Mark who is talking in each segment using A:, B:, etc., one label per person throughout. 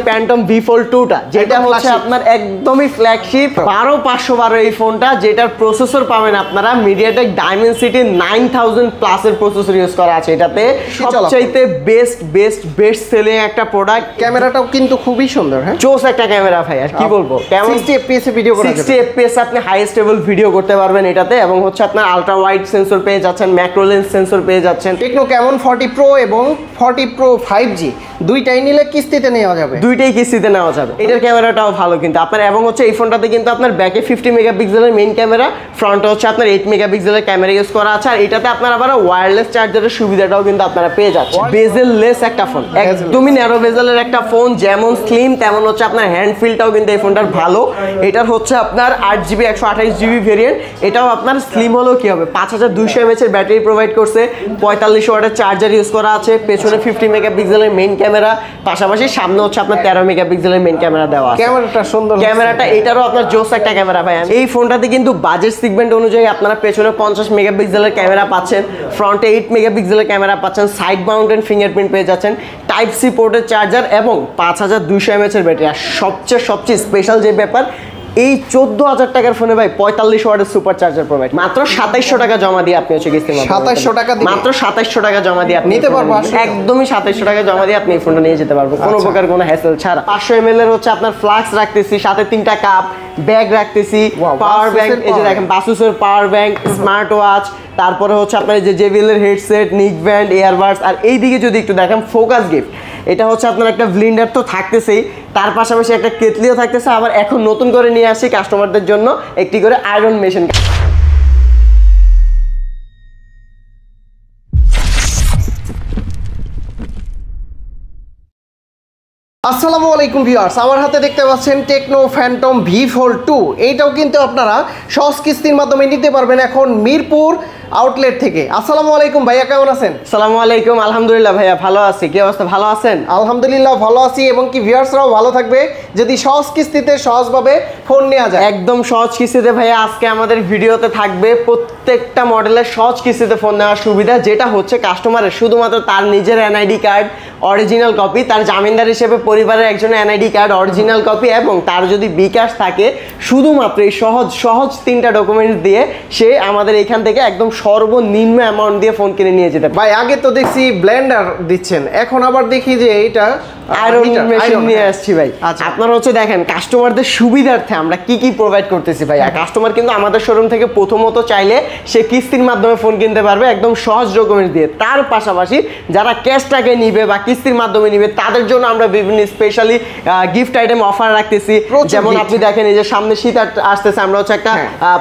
A: Phantom V Fold 2 টা যেটা হচ্ছে আপনার একদমই ফ্ল্যাগশিপ 12512 এই ফোনটা, যেটার প্রসেসর পাবেন আপনারা মিডিয়াটেক ডাইমেনসিটি 9000 প্লাস এর প্রসেসর ইউজ করা আছে। এটাতে সবচাইতে বেস্ট সেলিং একটা প্রোডাক্ট।
B: ক্যামেরাটাও কিন্তু খুবই সুন্দর। হ্যাঁ,
A: জোস একটা ক্যামেরা ভাই, আর কি বলবো,
B: 60 fps এ ভিডিও করা যাবে।
A: 60 fps আপনি হাই স্টেবল ভিডিও করতে পারবেন এটাতে, এবং হচ্ছে আপনার আলট্রা ওয়াইড সেন্সর পেয়ে যাচ্ছেন, ম্যাক্রো লেন্স সেন্সর পেয়ে যাচ্ছেন।
B: টেকনো ক্যামন 40 Pro এবং 40 Pro 5G দুইটাই নিলে কিস্তিতে নেওয়া যাবে,
A: দুইটাই কিস্তিতে নেওয়া যাবে। এটার ক্যামেরাটাও ভালো কিন্তু আপনার, এবং হচ্ছে এই ফোনটাতে কিন্তু আপনার ব্যাকে 50 মেগাপিক্সেলের মেইন ক্যামেরা, ফ্রন্টে হচ্ছে আপনার 8 মেগাপিক্সেলের ক্যামেরা ইউজ করা আছে। আর এটাতে আপনার আবার ওয়্যারলেস চার্জারের সুবিধাটাও কিন্তু আপনারা পেয়ে যাচ্ছেন। বেজেললেস একটা ফোন, একদমই ন্যারো বেজেলের একটা ফোন, যেমন স্লিম তেমন হচ্ছে আপনার হ্যান্ড ফিলটাও কিন্তু এই ফোনটার ভালো। এটার হচ্ছে আপনার 8GB 128GB ভেরিয়েন্ট, এটাও আপনার স্লিম হলেও কি হবে 5200 mAh এর ব্যাটারি প্রোভাইড করছে, 45 ওয়াটের চার্জার ইউজ করা আছে, পেছনে 50 মেগাপিক্সেলের মেইন ক্যামেরা, পাশাপাশি সামনে হচ্ছে আপনার 13 মেগাপিক্সেলের মেইন ক্যামেরা দেওয়া আছে।
B: ক্যামেরাটা সুন্দর,
A: ক্যামেরাটা এটারও আপনার জোস একটা ক্যামেরা ভাই। এই ফোনটাতে কিন্তু বাজেট সেগমেন্ট অনুযায়ী আপনারা পেছনে 50 মেগাপিক্সেলের ক্যামেরা পাচ্ছেন, ফ্রন্টে 8 মেগাপিক্সেলের ক্যামেরা পাচ্ছেন, সাইড মাউন্টেড ফিঙ্গারপ্রিন্ট পেয়ে যাচ্ছেন, টাইপ সি পোর্টের চার্জার এবং 5200 mAh এর ব্যাটারি। আর সবচেয়ে স্পেশাল যে ব্যাপার, এই 14000 টাকার ফোনে ভাই 45 ওয়াটের সুপার চার্জার প্রোভাইড। মাত্র 2700 টাকা জমা দিয়ে আপনি হচ্ছে কিস্তির মাধ্যমে
B: 2700 টাকা দিয়ে,
A: মাত্র 2700 টাকা জমা দিয়ে আপনি
B: নিতে পারবেন।
A: একদমই 2700 টাকা জমা দিয়ে আপনি এই ফোনটা নিয়ে যেতে পারবেন কোনো প্রকার কোনো হ্যাসেল ছাড়া। 500 ml এর হচ্ছে আপনার ফ্লাক্স রাখতেছি, সাথে 3টা কাপ, ব্যাগ রাখতেছি, পাওয়ার ব্যাংক, এই যে দেখেন বাসুসের পাওয়ার ব্যাংক, স্মার্ট ওয়াচ, তারপরে হচ্ছে আপনার এই যে JBL এর হেডসেট, নিক ব্যান্ড, ইয়ারবাডস। আর এইদিকে যদি একটু দেখেন ফোকাস গিফট, এটা হচ্ছে আপনার একটা ব্লিন্ডার তো থাকতেছেই, তার পাশাপাশি একটা কেটলিও থাকতেছে। আবার এখন নতুন করে নিয়ে আসি কাস্টমারদের জন্য একটি করে আয়রন মেশিন।
B: আসসালামু আলাইকুম ভিউয়ার্স, আমার হাতে দেখতে পাচ্ছেন টেকনো ফ্যান্টম V Fold 2। এইটাও কিন্তু আপনারা সহজ কিস্তির মাধ্যমে নিতে পারবেন এখন মিরপুর আউটলেট থেকে। আসসালামু আলাইকুম ভাইয়া, কেমন আছেন?
A: আসসালামু আলাইকুম, আলহামদুলিল্লাহ ভাইয়া ভালো আছি। কি অবস্থা, ভালো আছেন?
B: আলহামদুলিল্লাহ ভালো আছি, এবং কি ভিউয়ার্সরাও ভালো থাকবে যদি সহজ কিস্তিতে সহজভাবে ফোন নেওয়া যায়।
A: একদম সহজ কিস্তিতে ভাইয়া আজকে আমাদের ভিডিওতে থাকবে প্রত্যেকটা মডেলের সহজ কিস্তিতে ফোন নেওয়ার সুবিধা, যেটা হচ্ছে কাস্টমারের শুধুমাত্র তার নিজের NID কার্ড অরিজিনাল কপি, তার জামিনদার হিসেবে পরিবারের একজনের NID কার্ড অরিজিনাল কপি, এবং তার যদি বিকাশ থাকে, শুধুমাত্র এই সহজ 3টা ডকুমেন্টস দিয়ে সে আমাদের এখান থেকে একদম সর্বনিম্ন অ্যামাউন্ট দিয়ে ফোন কিনে নিয়ে যেতে পারে।
B: ভাই আগে তো দেখছি ব্লেন্ডার দিচ্ছেন, এখন আবার দেখি যে এইটা
A: আয়রন মেশিন নিয়ে আসছি ভাই। আপনারা হচ্ছে দেখেন কাস্টমারদের সুবিধার্থে আমরা কি প্রোভাইড করতেছি ভাই। আর কাস্টমার কিন্তু আমাদের শোরুম থেকে প্রথমত চাইলে সে কিস্তির মাধ্যমে ফোন কিনতে পারবে একদম সহজ ডকুমেন্ট দিয়ে। তার পাশাপাশি যারা ক্যাশটাকে নিবে বা কিস্তির মাধ্যমে নিবে তাদের জন্য আমরা বিভিন্ন স্পেশালি গিফট আইটেম অফার রাখতেছি। যেমন আপনি দেখেন এই যে সামনে শীত আসতেছে, আমরা হচ্ছে একটা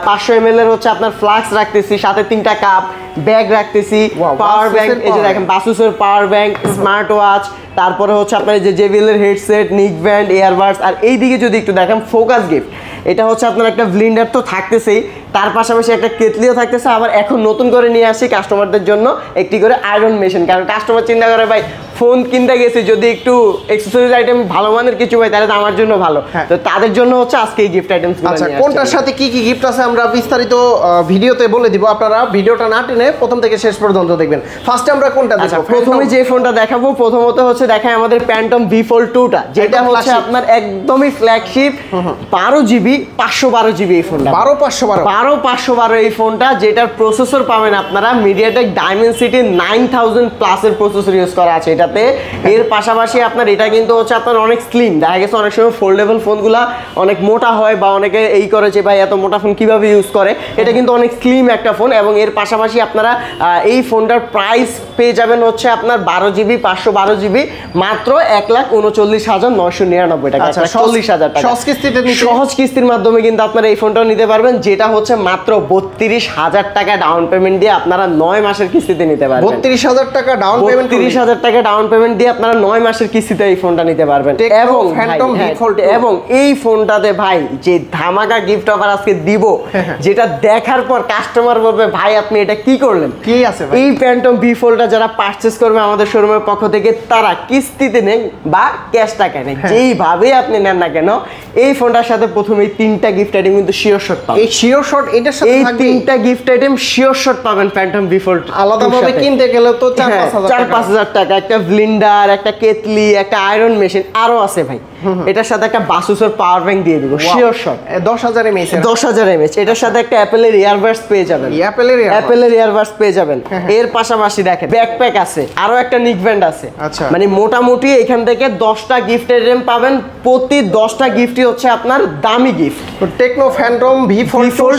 A: 500 ml এর হচ্ছে আপনার ফ্লাক্স রাখতেছি, সাথে 3টা কাপ, ব্যাগ রাখতেছি, পাওয়ার ব্যাংক, এই যে দেখেন বাসুসের পাওয়ার ব্যাংক, স্মার্ট ওয়াচ, তারপরে হচ্ছে আপনার এই যে JBL এর হেডসেট, নিক ব্যান্ড, ইয়ারবাডস। আর এইদিকে যদি একটু দেখেন ফোকাস গিফট, এটা হচ্ছে আপনার একটা ব্লিন্ডার তো থাকতেছেই, তার পাশাপাশি একটা কেটলিও থাকতেছে। আবার এখন নতুন করে নিয়ে আসি কাস্টমারদের জন্য একটি করে আয়রন মেশিন, কারণ কাস্টমার চিন্তা করে ভাই ফোন কিনতে গেছি যদি একটু অ্যাকসেসরিজ আইটেম ভালো মানের কিছু হয় তাহলে তো আমার জন্য ভালো। তো তাদের জন্য হচ্ছে আজকে এই গিফট আইটেমস গুলো।
B: আচ্ছা, কোনটার সাথে কি গিফট আছে আমরা বিস্তারিত ভিডিওতে বলে দিব, আপনারা ভিডিওটা না টেনে প্রথম থেকে শেষ পর্যন্ত দেখবেন। ফার্স্টে আমরা কোনটা দেখাবো?
A: প্রথমে যে ফোনটা দেখাবো, প্রথমত হচ্ছে দেখায় আমাদের প্যান্টম V Fold 2 টা, যেটা হচ্ছে আপনার একদমই ফ্ল্যাগশিপ 12GB 512GB এই ফোনটা, 12512 এই ফোনটা, যেটার প্রসেসর পাবেন আপনারা মিডিয়াটেক ডাইমেনসিটি 9000 প্লাস এর প্রসেসর ইউজ করা আছে এটাতে। এর পাশাপাশি আপনার এটা কিন্তু হচ্ছে আপনার অনেক স্লিম, দেখা গেছে অনেক সময় ফোল্ডেবল ফোনগুলা অনেক মোটা হয় বা অনেকে এই করে যে ভাই এত মোটা ফোন কিভাবে ইউজ করে, এটা কিন্তু অনেক স্লিম একটা ফোন। এবং এর পাশাপাশি আপনারা এই ফোনটার প্রাইস পেয়ে যাবেন হচ্ছে আপনার 12GB 512GB মাত্র 1,39,999 টাকা, 40,000 টাকা সহজ কিস্তির মাধ্যমে কিন্তু আপনারা এই ফোনটাও নিতে পারবেন, যেটা হচ্ছে মাত্র 32,000 টাকা ডাউন পেমেন্ট দিয়ে আপনারা 9 মাসের কিস্তিতে নিতে পারবেন।
B: 32,000 টাকা ডাউন পেমেন্ট,
A: 30,000 টাকা ডাউন পেমেন্ট দিয়ে আপনারা 9 মাসের কিস্তিতে এই ফোনটা নিতে পারবেন। এবং এই ফোনটাতে ভাই যে ধামাকা গিফট অফার আজকে দিব, যেটা দেখার পর কাস্টমার বলবে ভাই আপনি এটা কি করলেন?
B: কি আছে ভাই?
A: এই ফ্যান্টম ভি ফোল্ডটা যারা পারচেজ করবে আমাদের শোরুমের পক্ষ থেকে তারা কিস্তিতে নেন বা ক্যাশ টাকা নেন, যেইভাবে আপনি নেন না কেন এই ফোনটার সাথে প্রথমে 3টা গিফট আইটেম কিন্তু শিওর শট পাবেন।
B: এই শিওর শট এটার সাথে
A: এই
B: থাকবে?
A: 3টা গিফট আইটেম শিওর শট পাবেন ফ্যান্টম ভি ফোল্ড।
B: আলাদাভাবে কিনতে গেলে তো
A: 4-5 টাকা। একটা ব্লিন্ডার, একটা কেটলি, একটা আয়রন মেশিন আরো আছে ভাই। এটার সাথে একটা বাসুসের পাওয়ার ব্যাংক দিয়ে দিব শিওর শট
B: 10,000 mAh।
A: 10,000 mAh। এটার সাথে একটা অ্যাপেলের ইয়ারবাডস পেয়ে যাবেন। অ্যাপেলের ইয়ারবাডস পেয়ে যাবেন। এর পাশাপাশি দেখেন ব্যাকপ্যাক আছে, আরো একটা নিক ব্যান্ড আছে।
B: আচ্ছা।
A: মানে মোটামুটি এখান থেকে 10টা গিফট আইটেম পাবেন, প্রতি 10টা গিফটই হচ্ছে আপনার দামি gift.
B: Tecno Phantom V Fold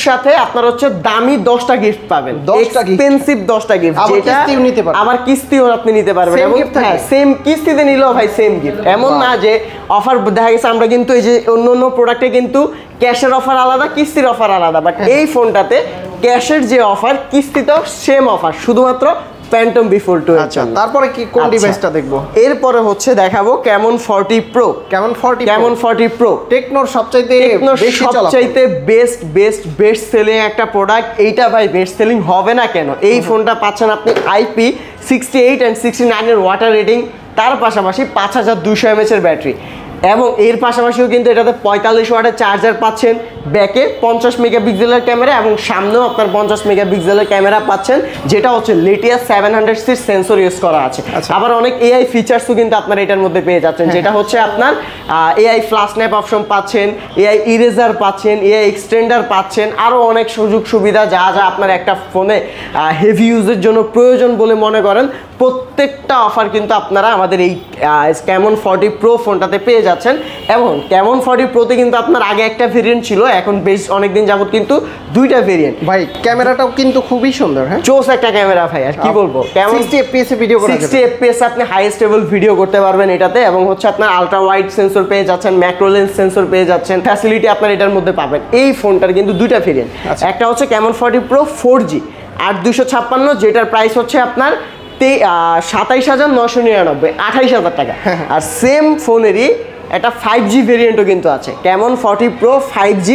A: সাথে আপনার হচ্ছে দামি 10টা গিফট পাবেন,
B: 10টা gift।
A: এক্সপেন্সিভ 10টা গিফট,
B: আবার
A: যেটা
B: কিস্তিও নিতে পারবেন।
A: আবার কিস্তিও আপনি নিতে পারবেন।
B: Same
A: এবং
B: gift থাকে?
A: সেম কিস্তিতে নিলেও ভাই সেম গিফট। এমন না যে অফার দেখা গেছে আমরা কিন্তু এই যে অন্য প্রোডাক্টে কিন্তু ক্যাশের অফার আলাদা, কিস্তির অফার আলাদা, বাট এই ফোনটাতে ক্যাশের যে অফার কিস্তিতেও সেম অফার, শুধুমাত্র ফ্যান্টম ভি ফোল্ড 2 এর
B: আচ্ছা,
A: জন্য।
B: তারপরে কি কোন ডিভাইসটা দেখবো?
A: এরপরে হচ্ছে দেখাবো ক্যামন 40 প্রো।
B: ক্যামন
A: 40 প্রো
B: টেকনোর সবচাইতে
A: বেস্ট সেলিং একটা প্রোডাক্ট। এইটা ভাই বেস্ট সেলিং হবে না কেন? এই ফোনটা পাচ্ছেন আপনি IP68 and 69 এর ওয়াটার রেটিং, তার পাশাপাশি 5200 mAh এর ব্যাটারি, এবং এর পাশাপাশিও কিন্তু এটাতে 45 ওয়াটের চার্জার পাচ্ছেন, ব্যাকে 50 মেগাপিক্সেলের ক্যামেরা এবং সামনেও আপনার 50 মেগাপিক্সেলের ক্যামেরা পাচ্ছেন, যেটা হচ্ছে লেটিয়াস 700C সেন্সর ইউজ করা আছে। আবার অনেক এআই ফিচার্সও কিন্তু আপনারা এটার মধ্যে পেয়ে যাচ্ছেন, যেটা হচ্ছে আপনার এআই ফ্ল্যাশ স্ন্যাপ অপশন পাচ্ছেন, এআই ইরেজার পাচ্ছেন, এআই এক্সটেন্ডার পাচ্ছেন, আরও অনেক সুযোগ সুবিধা যা যা আপনার একটা ফোনে হেভি ইউজের জন্য প্রয়োজন বলে মনে করেন, প্রত্যেকটা অফার কিন্তু আপনারা আমাদের এই ক্যামন 40 প্রো ফোনটাতে পেয়ে যাচ্ছেন। এবং ক্যামন 40 প্রোতে কিন্তু আপনার আগে একটা ভেরিয়েন্ট ছিল, এখন বেশ অনেকদিন যাবত কিন্তু 2টা ভেরিয়েন্ট।
B: ভাই ক্যামেরাটাও কিন্তু খুবই সুন্দর, হ্যাঁ
A: চোস একটা ক্যামেরা ভাই, আর কি বলবো। কেমন
B: 60 fps এ ভিডিও করা যাবে,
A: 60 fps আপনি হাই স্টেবল ভিডিও করতে পারবেন এটাতে, এবং হচ্ছে আপনার আলট্রা ওয়াইড সেন্সর পেয়ে যাচ্ছেন, ম্যাক্রো লেন্স সেন্সর পেয়ে যাচ্ছেন, ফ্যাসিলিটি আপনার এটার মধ্যে পাবেন। এই ফোনটার কিন্তু 2টা ভেরিয়েন্ট, একটা হচ্ছে ক্যামন 40 প্রো 4G 8256, যেটার প্রাইস হচ্ছে আপনার 27,999, 28,000 টাকা। আর সেম ফোনেরই একটা 5G ভেরিয়েন্টও কিন্তু আছে, ক্যামন 40 প্রো 5G,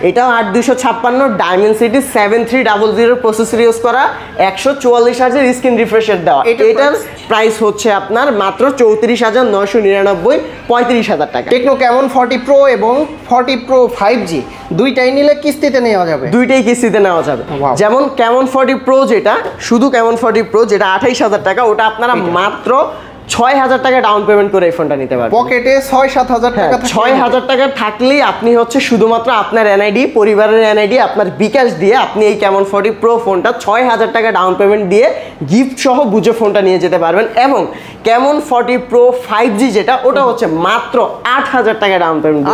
A: এটাও 8256 ডায়মেনসিটি 7300 প্রসেসর ইউজ করা, 144 হার্জের স্ক্রিন রিফ্রেশের দেওয়া। এটার প্রাইস হচ্ছে আপনার মাত্র 34,999, 35,000 টাকা।
B: টেকনো ক্যামন 40 প্রো এবং 40 প্রো 5G দুইটাই নিলে কিস্তিতে নেওয়া যাবে,
A: দুইটাই কিস্তিতে নেওয়া যাবে। যেমন ক্যামন 40 প্রো যেটা, শুধু ক্যামন 40 প্রো যেটা 28,000 টাকা, ওটা আপনারা মাত্র 6,000 টাকা ডাউন পেমেন্ট করে এই ফোনটা নিতে পারবেন।
B: পকেটে 6-7 টাকা,
A: 6,000 টাকা থাকলেই আপনি হচ্ছে শুধুমাত্র আপনার এনআইডি, পরিবারের এনআইডি, আপনার বিকাশ দিয়ে আপনি এই ক্যামন 40 প্রো ফোনটা 6,000 টাকা ডাউন পেমেন্ট দিয়ে গিফট সহ বুঝে ফোনটা নিয়ে যেতে পারবেন। এবং ক্যামন 40 প্রো 5G যেটা, ওটা হচ্ছে মাত্র 8,000 টাকা ডাউন পেমেন্ট,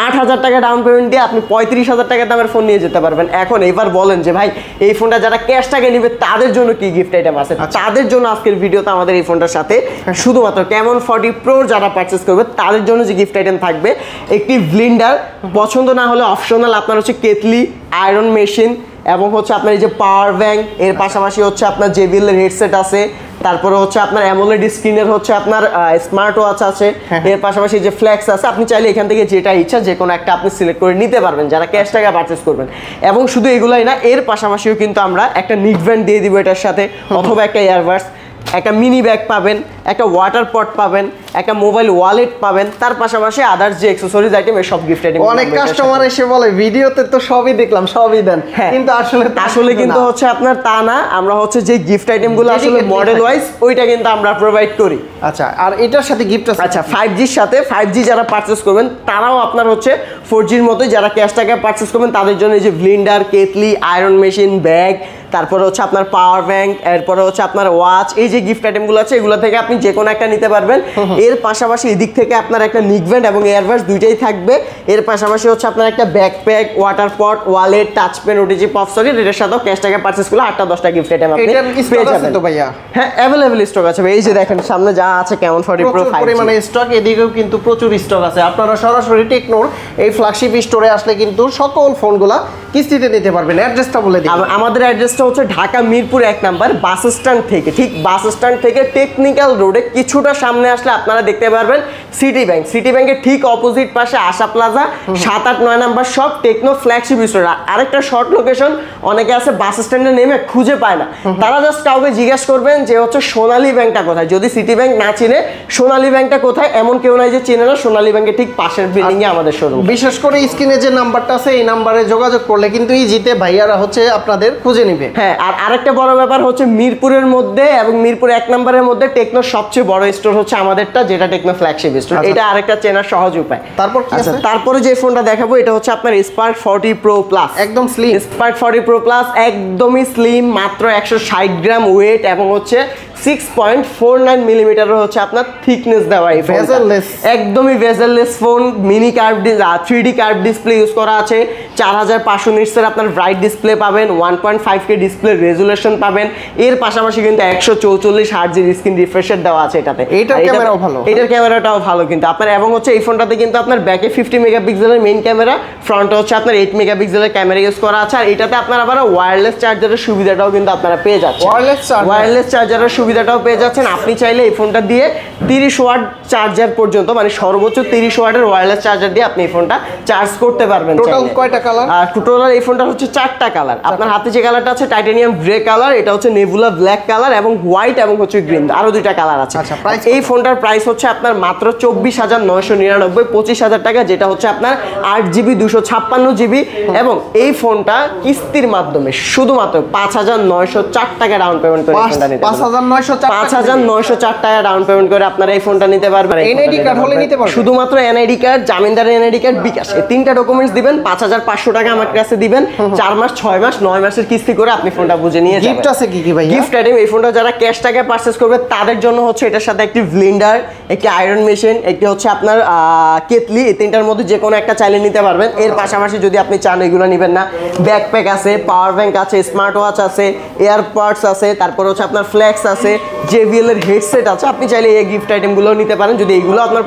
A: 8,000 টাকা ডাউন পেমেন্ট দিয়ে আপনি 35,000 টাকা দামের ফোন নিয়ে যেতে পারবেন। এখন এবার বলেন যে ভাই এই ফোনটা যারা ক্যাশ টাকা নেবে তাদের জন্য কি গিফট আইটেম আছে? তাদের জন্য আজকের ভিডিওতে আমাদের এই ফোনটার সাথে শুধুমাত্র ক্যামন 40 প্রো যারা পারচেজ করবে তাদের জন্য যে গিফট আইটেম থাকবে, একটি ব্লিন্ডার, পছন্দ না হলে অপশনাল আপনার হচ্ছে কেটলি, আয়রন মেশিন, এবং হচ্ছে আপনার এই যে পাওয়ার ব্যাংক, এর পাশাপাশি হচ্ছে আপনার JBL এর হেডসেট আছে, তারপরে হচ্ছে আপনার অ্যামোলেড স্ক্রিনের হচ্ছে আপনার স্মার্ট ওয়াচ আছে, এর পাশাপাশি যে ফ্লেক্স আছে। আপনি চাইলে এখান থেকে যেটা ইচ্ছা যে কোনো একটা আপনি সিলেক্ট করে নিতে পারবেন যারা ক্যাশ টাকা পারচেজ করবেন। এবং শুধু এগুলাই না, এর পাশাপাশিও কিন্তু আমরা একটা নিক ব্যান্ড দিয়ে দিব এটার সাথে, অথবা একটা ইয়ারবাডস, একটা মিনি ব্যাগ পাবেন, একটা ওয়াটার পট পাবেন, একটা মোবাইল ওয়ালেট পাবেন, তার পাশাপাশি আদার্স যে অ্যাকসেসরিজ আইটেম এই সব গিফট আইটেম।
B: অনেক কাস্টমার এসে বলে ভিডিওতে তো সবই দেখলাম, সবই দেন, কিন্তু আসলে
A: কিন্তু হচ্ছে আপনার তা না, আমরা হচ্ছে যে গিফট আইটেমগুলো আসলে মডেল ওয়াইজ ওইটা কিন্তু আমরা প্রোভাইড করি।
B: আচ্ছা, আর এটার সাথে গিফট আছে?
A: আচ্ছা, 5Gর সাথে 5G যারা পারচেজ করবেন তারাও আপনার হচ্ছে 4Gর মতোই, যারা ক্যাশ টাকা পারচেজ করবেন তাদের জন্য এই যে blender, kettle, iron machine, bag, তারপরে হচ্ছে আপনার পাওয়ার ব্যাংক, এরপরে হচ্ছে আপনার ওয়াচ, এই যে গিফট আইটেমগুলো আছে এগুলো থেকে আপনি যে কোনো একটা নিতে পারবেন। এর পাশাপাশি এদিক থেকে আপনার একটা নিক ব্যান্ড এবং এয়ারবাডস দুইটাই থাকবে। এর পাশাপাশি হচ্ছে আপনার একটা backpack, water pot, wallet, touch pen, OTG pop socket, এর সাথেও ক্যাশ টাকা পারচেজ করলে 8-10টা গিফট আইটেম আপনি পেয়ে যাবেন।
B: তো ভাইয়া
A: হ্যাঁ, अवेलेबल স্টক আছে ভাই। এই যে দেখেন সামনে যা আছে ক্যামন 40 প্রো 5G
B: পরিমাণে স্টক, এদিকেও কিন্তু প্রচুর স্টক আছে। আপনারা সরাসরি টেকনোর এই ফ্ল্যাগশিপ স্টোরে আসলে কিন্তু সকল ফোনগুলা কিস্তিতে নিতে পারবেন। অ্যাড্রেসটা বলে দিন।
A: আমাদের অ্যাড্রেসটা হচ্ছে Dhaka Mirpur 1 number bus stand থেকে, ঠিক বাস স্ট্যান্ড থেকে টেকনিক্যাল রোডে কিছুটা সামনে আসলে আপনারা দেখতে পারবেন সিটি ব্যাংক। সিটি ব্যাংকের ঠিক অপোজিট পাশে আশা প্লাজা, 7, 8, 9 নাম্বার সব টেকনো ফ্ল্যাগশিপ স্টোর। আরেকটা শর্ট লোকেশন, অনেকে আছে বাস স্ট্যান্ডে নেমে খুঁজে পায় না, তারা জাস্ট কাউকে জিজ্ঞেস করবেন যে হচ্ছে সোনালী ব্যাংকটা কোথায়। যদি সিটি ব্যাংক না চিনে, সোনালী ব্যাংকটা কোথায় এমন কেউ নাই যে চিনে না। সোনালী ব্যাংকের ঠিক পাশের বিল্ডিং এ আমাদের শোরুম।
B: বিশেষ করে স্ক্রিনে যে নাম্বারটা আছে এই নাম্বারে যোগাযোগ করলে কিন্তু ইজিতে ভাইয়ারা হচ্ছে আপনাদের খুঁজে নিবে।
A: হ্যাঁ, আর আরেকটা বড় ব্যাপার হচ্ছে মিরপুরের মধ্যে এবং মিরপুর 1 নম্বরের মধ্যে টেকনোর সবচেয়ে বড় স্টোর হচ্ছে আমাদেরটা, যেটা টেকনো ফ্ল্যাগশিপ স্টোর। এটা আরেকটা চেনার সহজ উপায়।
B: তারপর কি আছে?
A: তারপরে যে ফোনটা দেখাবো এটা হচ্ছে আপনার স্পার্ক 40 প্রো প্লাস।
B: একদম স্লিম
A: স্পার্ক 40 প্রো প্লাস, একদমই স্লিম, মাত্র 160 গ্রাম ওয়েট এবং হচ্ছে 6.49 মিলিমিটারের হচ্ছে আপনার থিকনেস দেওয়া। এই
B: ভেজেললেস,
A: একদমই bezel-less phone. Mini curve 3D curve display use করা আছে। 4500 নিটসের আপনার ব্রাইট ডিসপ্লে পাবেন, 1.5K ডিসপ্লে রেজুলেশন পাবেন। এর পাশাপাশি কিন্তু 144 হার্টজের স্ক্রিন রিফ্রেশ দেওয়া আছে এটাতে।
B: এইটার ক্যামেরাও ভালো,
A: এটার ক্যামেরাটাও ভালো কিন্তু আপনার। এবং হচ্ছে এই ফোনটাতে কিন্তু আপনার ব্যাকে 50 মেগাপিক্সেলের মেইন ক্যামেরা, ফ্রন্টে হচ্ছে আপনার 8 মেগাপিক্সেলের ক্যামেরা ইউজ করা আছে। আর এটাতে আপনার আবার ওয়্যারলেস চার্জারের সুবিধাটাও কিন্তু আপনারা পেয়ে যাচ্ছেন। ওয়্যারলেস চার্জারের সুবিধাটাও পেয়ে যাচ্ছেন। আপনি চাইলে এই ফোনটা দিয়ে 30 ওয়াট চার্জার পর্যন্ত, মানে সর্বোচ্চ 30 ওয়াটের ওয়্যারলেস চার্জার দিয়ে আপনি এই ফোনটা চার্জ করতে পারবেন।
B: টোটাল কয়টা কালার?
A: আর টোটাল এই ফোনটা হচ্ছে 4টা কালার। আপনার হাতে যে কালারটা আছে টাইটানিয়াম গ্রে কালার, এটা হচ্ছে নেবুলা ব্ল্যাক কালার এবং হোয়াইট এবং হচ্ছে গ্রিন, আরো 2টা কালার আছে। এই ফোনটার প্রাইস হচ্ছে আপনার মাত্র 24,999, 25,000 টাকা, যেটা হচ্ছে আপনার 8GB 256GB। এবং এই ফোনটা কিস্তির মাধ্যমে শুধুমাত্র 5,904 টাকা ডাউন পেমেন্ট করে ফোনটা নিতে পারবেন। 5,904 টাকা ডাউন পেমেন্ট করে আপনারা এই ফোনটা নিতে পারবেন।
B: এনআইডি কার্ড হলে নিতে পারবেন।
A: শুধুমাত্র এনআইডি কার্ড, জামিনদারের এনআইডি কার্ড, বিকাশ, এই 3টা ডকুমেন্টস দিবেন। 5,500 টাকা আমার কাছে দিবেন। 4 মাস, 6 মাস, 9 মাসের কিস্তি করে আপনি ফোনটা বুঝে নিয়ে যাবেন।
B: গিফট আছে কি কি ভাই?
A: গিফট আইটেম, এই ফোনটা যারা ক্যাশ টাকায় পারচেজ করবে তাদের জন্য হচ্ছে এটার সাথে একটি ব্লেন্ডার, একটি আয়রন মেশিন, একটি হচ্ছে আপনার কেতলি, এই 3টার মধ্যে যে কোনো একটা চাইলে নিতে পারবেন। এর পাশাপাশি যদি আপনি চান এগুলো নেবেন না, ব্যাকপ্যাক আছে, পাওয়ার ব্যাংক আছে, স্মার্ট ওয়াচ আছে, এয়ারপডস আছে, তারপর হচ্ছে আপনার ফ্লেক্স আছে, JBL এর হেডসেট আছে। আপনি চাইলে এই গিফট আইটেমগুলো নিতে পারেন যদি এইগুলো আপনার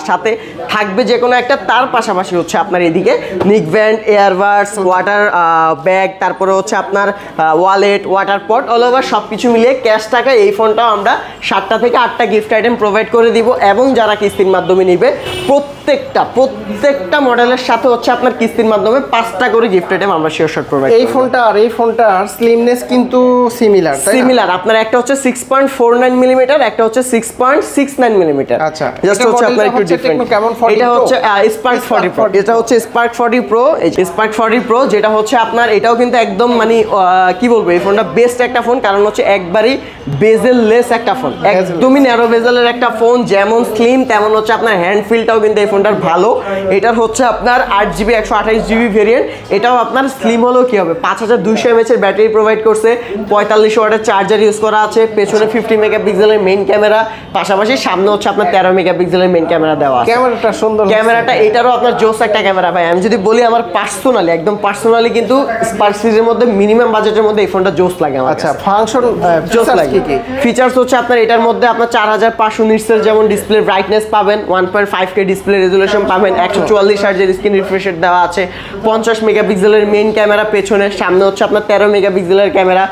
A: সাথে থাকবে যে কোনো একটা। তার পাশাপাশি হচ্ছে আপনার এদিকে নিক ব্যান্ড, এয়ারবাডস, ওয়াটার ব্যাগ, তারপরে হচ্ছে আপনার ওয়ালেট, ওয়াটার পট, অল ওভার সব কিছু মিলিয়ে ক্যাশ টাকায় এই ফোনটাও আমরা 7টা থেকে 8টা গিফট আইটেম প্রোভাইড করে দিব। এবং যারা কিস্তির মাধ্যমে নিবে প্রত্যেকটা মডেলের সাথে হচ্ছে আপনার কিস্তির মাধ্যমে 5টা করে গিফট আইটেম আমরা শিওর শট প্রোভাইড করব।
B: এই ফোনটার স্লিমনেস কিন্তু সিমিলার।
A: আপনার একটা হচ্ছে 6.49 মিলিমিটার, একটা হচ্ছে 6.69 মিলিমিটার।
B: আচ্ছা,
A: জাস্ট হচ্ছে আপনার একটু ডিফারেন্ট। এটা হচ্ছে স্পার্ক 40 প্রো। এটা হচ্ছে স্পার্ক 40 প্রো। এই স্পার্ক 40 প্রো যেটা হচ্ছে আপনার, এটাও কিন্তু একদম মানে কি বলবো, এই ফোনটা বেস্ট একটা ফোন, কারণ হচ্ছে একবারই বেজেল লেস একটা ফোন, একদমই ন্যারো বেজেলের একটা ফোন। যেমন স্লিম তেমন হচ্ছে আপনার হ্যান্ড ফিলটাও কিন্তু এই ফোনটার ভালো। এটার হচ্ছে আপনার 8GB 128GB ভেরিয়েন্ট। এটাও আপনার স্লিম হলেও কি হবে, 5200 mAh এর ব্যাটারি প্রোভাইড করছে, 45 ওয়াটের চার্জার ইউজ করা আছে, পেছনে 50 মেগাপিক্সেলের মেইন ক্যামেরা, পাশাপাশি সামনে হচ্ছে আপনার 13 মেগাপিক্সেলের মেইন ক্যামেরা দেওয়া আছে।
B: ক্যামেরাটা সুন্দর,
A: ক্যামেরাটা এটারও আপনার জোস একটা ক্যামেরা ভাই। আমি যদি বলি আমার পার্সোনালি, একদম পার্সোনালি কিন্তু স্পার্ক সিরিজের মধ্যে মিনিমাম বাজেটের মধ্যে এই ফোনটা জোস লাগে আমার।
B: আচ্ছা, ফাংশন
A: জোস লাগে। ফিচার্স হচ্ছে আপনার এটার মধ্যে আপনার 4500 নিটসের যেমন ডিসপ্লে ব্রাইটনেস পাবেন, 1.5K ডিসপ্লে রেজুলেশন পাবেন, 144 হার্টজের স্ক্রিন রিফ্রেশ দেওয়া আছে, 50 মেগাপিক্সেলের মেইন ক্যামেরা পেছনে, সামনে হচ্ছে আপনার 13 মেগাপিক্সেলের ক্যামেরা,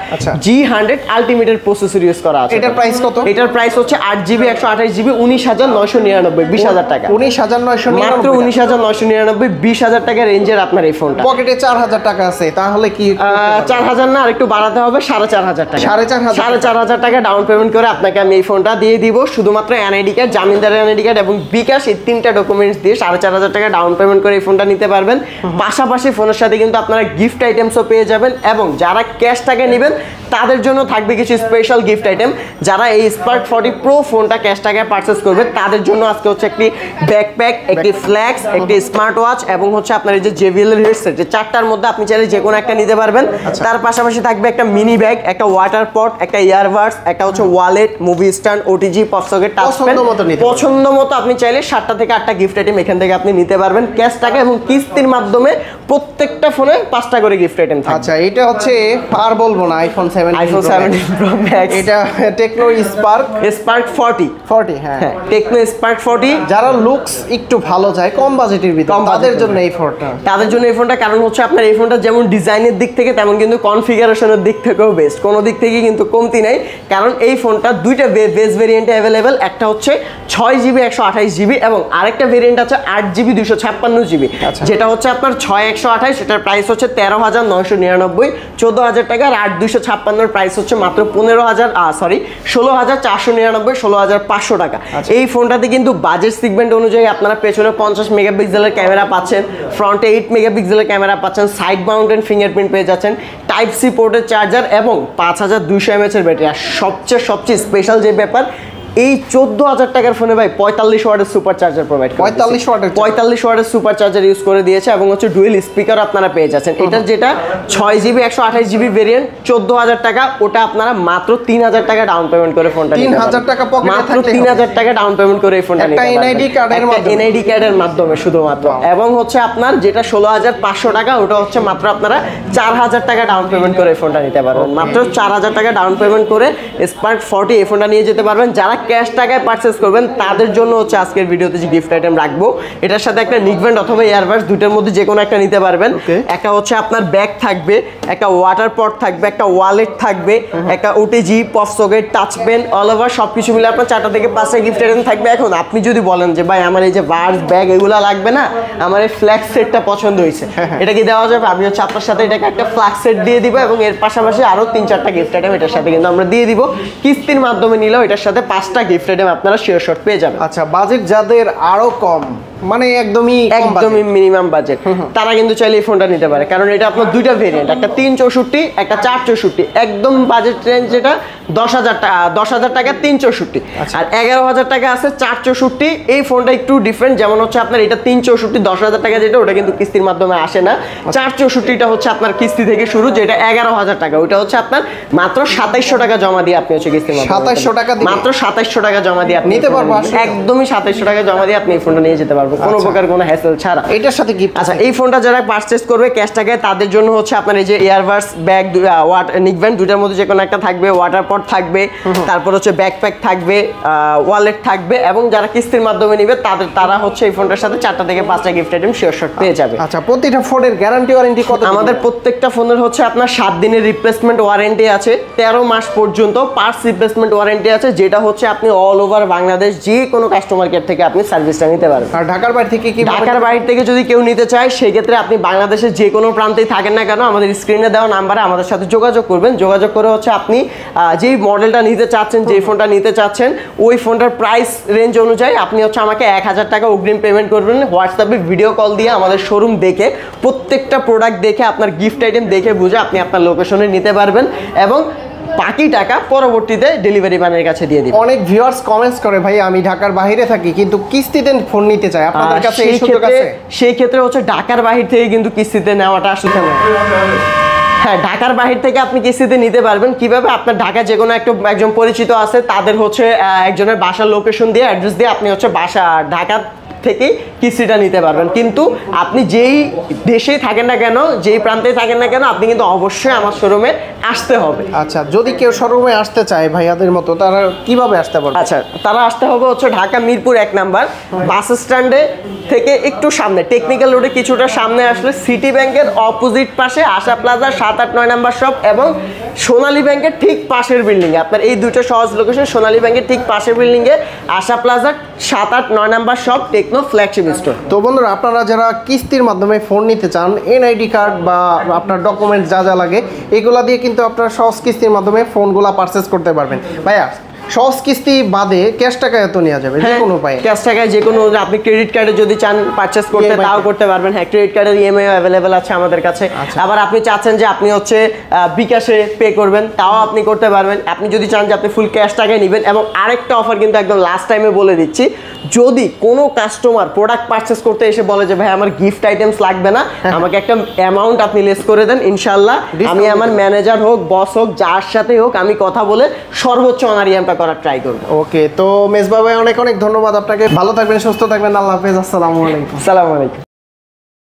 A: G100 আলটিমেটের প্রসেসর ইউজ করা আছে।
B: এটার প্রাইস কত? এটার
A: প্রাইস হচ্ছে 8GB 128GB 19,999, 20,000 টাকা।
B: 19,999,
A: মাত্র 19,999, 20,000 টাকা রেঞ্জের আপনার এই ফোনটা।
B: পকেটে 4,000 টাকা আছে, তাহলে কি
A: 4,000 না, আরেকটু বাড়াতে হবে, 4,500 টাকা।
B: 4,500
A: টাকা ডাউন পেমেন্ট করে আপনাকে আমি এই ফোনটা দিয়ে দিব। শুধুমাত্র এনআইডি কার্ড, জামিনদারের এনআইডি কার্ড এবং বিকাশ, এই 3টা ডকুমেন্টস দিয়ে 4,500 টাকা ডাউন পেমেন্ট করে এই ফোনটা নিতে পারবেন। পাশাপাশি ফোনের সাথে কিন্তু আপনারা গিফট আইটেমসও পেয়ে যাবেন। এবং যারা ক্যাশ টাকা নেবেন তাদের জন্য থাকবে কিছু স্পেশাল গিফট আইটেম। যারা এই স্পার্ক 40 প্রো ফোনটা ক্যাশ টাকায় পারচেস করবে তাদের জন্য আজকে হচ্ছে একটি ব্যাকপ্যাক, একটি ফ্ল্যাক্স, একটি স্মার্ট ওয়াচ এবং হচ্ছে আপনার এই যে JBL এর হেডসেট, যে 4টার মধ্যে আপনি চাইলে যে কোনো একটা নিতে পারবেন। তার পাশাপাশি থাকবে একটা মিনি ব্যাগ, একটা ওয়াটার পট, একটা ইয়ারবাডস, একটা হচ্ছে wallet, movie stand, OTG, pop socket, touch pen, পছন্দ মতো আপনি চাইলে 7টা থেকে 8টা গিফট আইটেম এখান থেকে আপনি নিতে পারবেন ক্যাশ টাকা এবং কিস্তির মাধ্যমে। প্রত্যেকটা ফোনে 5টা করে গিফট আইটেম থাকবে।
B: আচ্ছা, এটা হচ্ছে আর বলবো না, iPhone 17
A: Pro Max,
B: এটা এটা টেকনো স্পার্ক
A: 40
B: হ্যাঁ
A: টেকনো স্পার্ক 40।
B: যারা লুকস একটু ভালো চায় কম বাজেটের ভিতর তাদের জন্য এই ফোনটা,
A: কারণ হচ্ছে আপনার এই ফোনটা যেমন ডিজাইনের দিক থেকে তেমন কিন্তু কনফিগারেশনের দিক থেকেও বেস্ট, কোনো দিক থেকে কিন্তু কমতি নাই। কারণ এই ফোনটা দুইটা বেস ভেরিয়েন্টে অ্যাভেলেবেল, একটা হচ্ছে 6GB 128GB এবং আরেকটা ভেরিয়েন্ট আছে 8GB 256GB। যেটা হচ্ছে আপনার 6 128, এটার প্রাইস হচ্ছে 13,999 14,000 টাকা, আর 8 256 প্রাইস হচ্ছে মাত্র 16,499 16,500 টাকা। এই ফোনটাতে কিন্তু বাজেট সেগমেন্ট অনুযায়ী আপনারা পেছনে 50 মেগাপিক্সেলের ক্যামেরা পাচ্ছেন, ফ্রন্টে 8 মেগাপিক্সেলের ক্যামেরা পাচ্ছেন, সাইড মাউন্টেন ফিঙ্গারপ্রিন্ট পেয়ে যাচ্ছেন, টাইপ সি পোর্টের চার্জার এবং 5200 mAh এর ব্যাটারি। আর সবচেয়ে স্পেশাল যে ব্যাপার, এই 14,000 টাকার ফোনে ভাই 45 ওয়াটের সুপার চার্জার প্রোভাইড করে, 45 ওয়াটের সুপার চার্জার ইউজ করে দিয়েছে এবং হচ্ছে ডুয়েল স্পিকার আপনারা পেয়ে যাচ্ছেন। এটার যেটা 6GB 128GB ভেরিয়েন্ট 14,000 টাকা, ওটা আপনারা মাত্র 3,000 টাকা ডাউন পেমেন্ট করে ফোনটা
B: 3,000 টাকা পকেটে
A: মাত্র 3,000 টাকা ডাউন পেমেন্ট করে এই ফোনটা নিতে পারবেন এনআইডি কার্ডের মাধ্যমে শুধুমাত্র। এবং হচ্ছে আপনার যেটা 16,500 টাকা, ওটা হচ্ছে মাত্র আপনারা 4,000 টাকা ডাউন পেমেন্ট করে এই ফোনটা নিতে পারবেন। মাত্র 4,000 টাকা ডাউন পেমেন্ট করে স্পার্ক 40 এই ফোনটা নিয়ে যেতে পারবেন। যারা ক্যাশ টাকায় পারচেজ করবেন তাদের জন্য হচ্ছে আজকের ভিডিওতে যে গিফট আইটেম রাখবো, এটার সাথে একটা নিকব্যান্ড অথবা ইয়ারবাডস দুইটার মধ্যে যে কোনো একটা নিতে পারবেন। একটা হচ্ছে আপনার ব্যাগ থাকবে, একটা ওয়াটার পট থাকবে, একটা ওয়ালেট থাকবে, একটা OTG, pop socket, touch pen, all over সবকিছু মিলে আপনার 4টা থেকে 5টা গিফট আইটেম থাকবে। এখন আপনি যদি বলেন যে ভাই আমার এই যে বার্স ব্যাগ এগুলো লাগবে না, আমার এই ফ্ল্যাক্স সেটটা পছন্দ হয়েছে, এটা কি দেওয়া যাবে? আমি হচ্ছে আপনার সাথে এটাকে একটা ফ্ল্যাক্স সেট দিয়ে দিব এবং এর পাশাপাশি আরো 3-4টা গিফট আইটেম এটার সাথে কিন্তু আমরা দিয়ে দিব। কিস্তির মাধ্যমে নিলেও এটার সাথে 5টা গিফট আইটেম আপনারা শেয়ার শট পেয়ে যাবেন।
B: আচ্ছা, বাজেট যাদের আরো কম, মানে একদমই
A: মিনিমাম বাজেট, তারা কিন্তু চাইলে এই ফোনটা নিতে পারে। কারণ এটা আপনার দুইটা ভেরিয়েন্ট, একটা 364 একটা 464। একদম বাজেট রেঞ্জ যেটা 10,000 টাকা 364, আর 11,000 টাকা আছে 464। এই ফোনটা একটু ডিফারেন্ট, যেমন হচ্ছে আপনার এটা 364 10,000 টাকা যেটা, ওটা কিন্তু কিস্তির মাধ্যমে আসে না। 464টা হচ্ছে আপনার কিস্তি থেকে শুরু, যেটা 11,000 টাকা, ওটা হচ্ছে আপনার মাত্র 2700 টাকা জমা দিয়ে আপনি হচ্ছে কিস্তির মাধ্যমে
B: 2700 টাকা
A: মাত্র 2700 টাকা জমা দিয়ে আপনি
B: নিতে পারবেন।
A: একদমই 2700 টাকা জমা দিয়ে আপনি এই ফোনটা নিয়ে যেতে পারবেন কোনো প্রকার কোনো হ্যাসেল ছাড়া।
B: এটার সাথে গিফট।
A: আচ্ছা, এই ফোনটা যারা পারচেজ করবে ক্যাশ টাকায়, তাদের জন্য হচ্ছে আপনার এই যে ইয়ারবাডস, ব্যাগ, নিকব্যান্ড দুইটার মধ্যে যে কোনো একটা থাকবে, ওয়াটার পট থাকবে, তারপর হচ্ছে ব্যাকপ্যাক থাকবে, ওয়ালেট থাকবে। এবং যারা কিস্তির মাধ্যমে নিবে তারা হচ্ছে এই ফোনটার সাথে 4টা থেকে 5টা গিফট আইটেম শেয়ার শট পেয়ে যাবে।
B: আচ্ছা, প্রতিটা ফোনের গ্যারান্টি ওয়ারেন্টি কত?
A: আমাদের প্রত্যেকটা ফোনের হচ্ছে আপনার 7 দিনের রিপ্লেসমেন্ট ওয়ারেন্টি আছে, 13 মাস পর্যন্ত পার্টস রিপ্লেসমেন্ট ওয়ারেন্টি আছে, যেটা হচ্ছে আপনি অল ওভার বাংলাদেশ যে কোনো কাস্টমার কেয়ার থেকে আপনি সার্ভিসটা নিতে পারবেন।
B: আর ঢাকার বাইরে থেকে কি?
A: ঢাকার বাইরে থেকে যদি কেউ নিতে চায়, সেই ক্ষেত্রে আপনি বাংলাদেশের যে কোনো প্রান্তেই থাকেন না কেন, আমাদের স্ক্রিনে দেওয়া নাম্বারে আমাদের সাথে যোগাযোগ করবেন। যোগাযোগ করে হচ্ছে আপনি যেই মডেলটা নিতে চাচ্ছেন, যেই ফোনটা নিতে চাচ্ছেন, ওই ফোনটার প্রাইস রেঞ্জ অনুযায়ী আপনি হচ্ছে আমাকে 1,000 টাকা অগ্রিম পেমেন্ট করবেন। হোয়াটসঅ্যাপে ভিডিও কল দিয়ে আমাদের শোরুম দেখে, প্রত্যেকটা প্রোডাক্ট দেখে, আপনার গিফট আইটেম দেখে বুঝে আপনি আপনার লোকেশনে নিতে পারবেন এবং বাকি টাকা পরবর্তীতে ডেলিভারি ম্যানের কাছে দিয়ে দিবেন।
B: অনেক ভিউয়ার্স কমেন্টস করে, ভাই আমি ঢাকার বাইরে থাকি কিন্তু কিস্তিতে ফোন নিতে চাই, আপনাদের কাছে এই সুযোগ আছে?
A: সেই ক্ষেত্রে হচ্ছে ঢাকার বাইরে থেকে কিন্তু কিস্তিতে নেওয়াটা আসলে না। হ্যাঁ, ঢাকার বাহির থেকে আপনি কিস্তিতে নিতে পারবেন। কিভাবে? আপনার ঢাকা যে কোনো একজন পরিচিত আছে, তাদের হচ্ছে একজনের বাসার লোকেশন দিয়ে, অ্যাড্রেস দিয়ে আপনি হচ্ছে বাসা ঢাকা থেকে কিস্তিটা নিতে পারবেন। কিন্তু আপনি যেই দেশেই থাকেন না কেন, যেই প্রান্তেই থাকেন না কেন, আপনি কিন্তু অবশ্যই আমার শোরুমে আসতে হবে।
B: আচ্ছা, যদি কেউ শোরুমে আসতে চায় ভাইয়াদের মতো, তারা কিভাবে আসতে পারবে?
A: আচ্ছা, তারা আসতে হবে হচ্ছে ঢাকা মিরপুর 1 নাম্বার বাস স্ট্যান্ডে থেকে একটু সামনে, টেকনিক্যাল রোডে কিছুটা সামনে আসলে সিটি ব্যাংকের অপোজিট পাশে আশা প্লাজা 7-8-9 নাম্বার শপ এবং সোনালী ব্যাংকের ঠিক পাশের বিল্ডিংয়ে, আপনার এই দুটো সহজ লোকেশন, সোনালী ব্যাংকের ঠিক পাশের বিল্ডিংয়ে Asha Plaza 7-8-9 number shop, Tecno flagship store.
B: তো বন্ধুরা, আপনারা যারা কিস্তির মাধ্যমে ফোন নিতে চান, এনআইডি কার্ড বা আপনার ডকুমেন্টস যা যা লাগে এগুলা দিয়ে কিন্তু আপনারা সহজ কিস্তির মাধ্যমে ফোনগুলা পারচেজ করতে পারবেন। ভাইয়া, সহজ কিস্তি বাদে ক্যাশ টাকায় তো নেওয়া যাবে যে কোনো উপায়ে?
A: ক্যাশ টাকায় যে কোনো, আপনি ক্রেডিট কার্ডে যদি চান পারচেজ করতে তাও করতে পারবেন। হ্যাঁ, ক্রেডিট কার্ডের ইএমআই অ্যাভেলেবেল আছে আমাদের কাছে। আবার আপনি চাচ্ছেন যে আপনি হচ্ছে বিকাশে পে করবেন, তাও আপনি করতে পারবেন। আপনি যদি চান যে আপনি ফুল ক্যাশ টাকায় নেবেন। এবং আরেকটা অফার কিন্তু একদম লাস্ট টাইমে বলে দিচ্ছি, যদি কোনো কাস্টমার প্রোডাক্ট পারচেজ করতে এসে বলে যে ভাই আমার গিফট আইটেমস লাগবে না, আমাকে একটা অ্যামাউন্ট আপনি লেস করে দেন, ইনশাল্লাহ আমি আমার ম্যানেজার হোক, বস হোক, যার সাথে হোক, আমি কথা বলে সর্বোচ্চ অনারিয়ামটা করার ট্রাই করবো।
B: ওকে, তো মেজবা ভাই অনেক অনেক ধন্যবাদ আপনাকে। ভালো থাকবেন, সুস্থ থাকবেন, আল্লাহ হাফেজ, আসসালামু আলাইকুম।
A: আসসালামু আলাইকুম।